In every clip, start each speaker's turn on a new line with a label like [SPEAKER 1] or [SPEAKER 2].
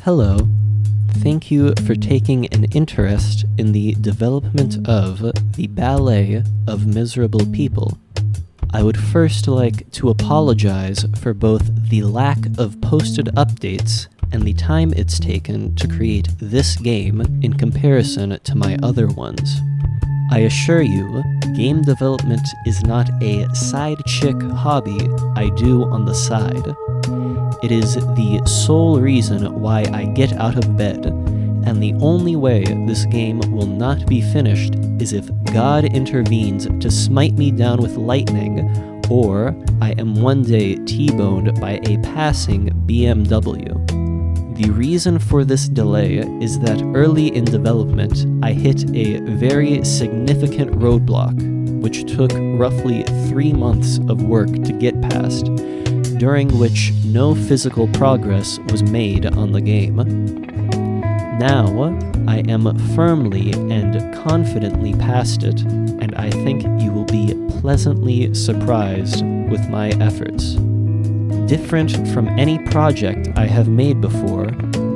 [SPEAKER 1] Hello. Thank you for taking an interest in the development of the Ballet of Miserable People. I would first like to apologize for both the lack of posted updates and the time it's taken to create this game in comparison to my other ones. I assure you, game development is not a side chick hobby I do on the side. It is the sole reason why I get out of bed, and the only way this game will not be finished is if God intervenes to smite me down with lightning, or I am one day T-boned by a passing BMW. The reason for this delay is that early in development, I hit a very significant roadblock, which took roughly 3 months of work to get past, during which no physical progress was made on the game. Now, I am firmly and confidently past it, and I think you will be pleasantly surprised with my efforts. Different from any project I have made before,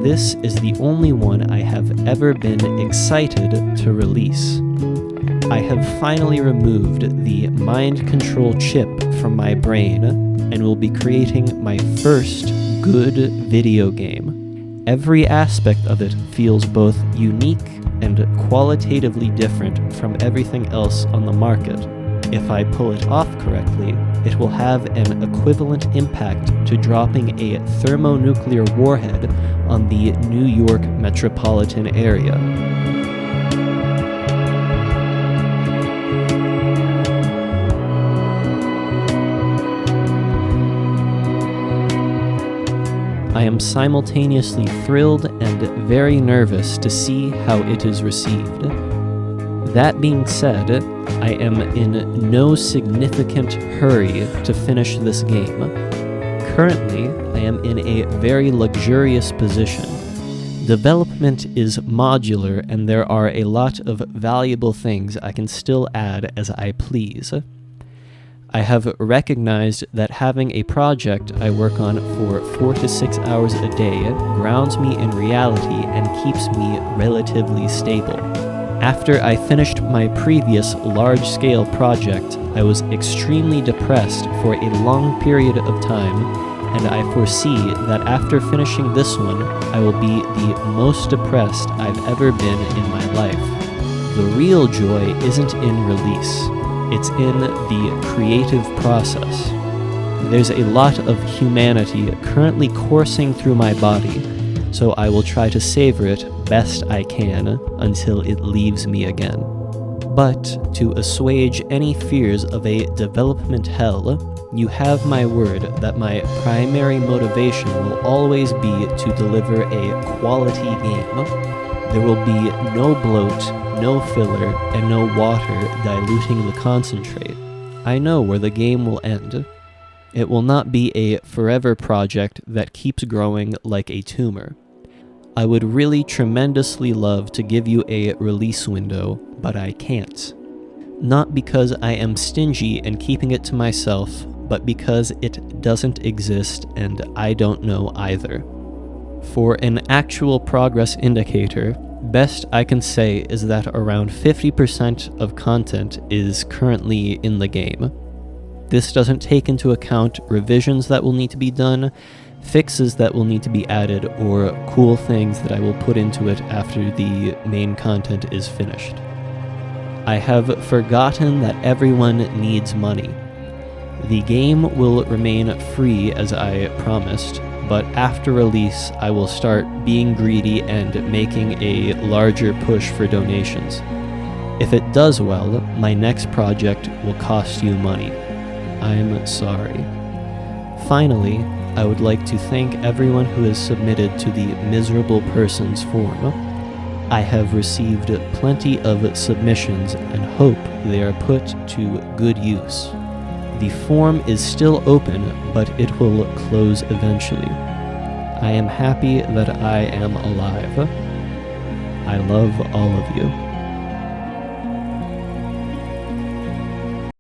[SPEAKER 1] this is the only one I have ever been excited to release. I have finally removed the mind control chip from my brain and will be creating my first good video game. Every aspect of it feels both unique and qualitatively different from everything else on the market. If I pull it off correctly, it will have an equivalent impact to dropping a thermonuclear warhead on the New York metropolitan area. I am simultaneously thrilled and very nervous to see how it is received. That being said, I am in no significant hurry to finish this game. Currently, I am in a very luxurious position. Development is modular and there are a lot of valuable things I can still add as I please. I have recognized that having a project I work on for 4 to 6 hours a day grounds me in reality and keeps me relatively stable. After I finished my previous large-scale project, I was extremely depressed for a long period of time, and I foresee that after finishing this one, I will be the most depressed I've ever been in my life. The real joy isn't in release. It's in the creative process. There's a lot of humanity currently coursing through my body, so I will try to savor it best I can until it leaves me again. But to assuage any fears of a development hell, you have my word that my primary motivation will always be to deliver a quality game. There will be no bloat, no filler, and no water diluting the concentrate. I know where the game will end. It will not be a forever project that keeps growing like a tumor. I would really tremendously love to give you a release window, but I can't. Not because I am stingy and keeping it to myself, but because it doesn't exist and I don't know either. For an actual progress indicator, best I can say is that around 50% of content is currently in the game. This doesn't take into account revisions that will need to be done, fixes that will need to be added, or cool things that I will put into it after the main content is finished. I have forgotten that everyone needs money. The game will remain free as I promised, but after release I will start being greedy and making a larger push for donations. If it does well, my next project will cost you money. I'm sorry. Finally, I would like to thank everyone who has submitted to the Miserable Persons form. I have received plenty of submissions and hope they are put to good use. The form is still open, but it will close eventually. I am happy that I am alive. I love all of you.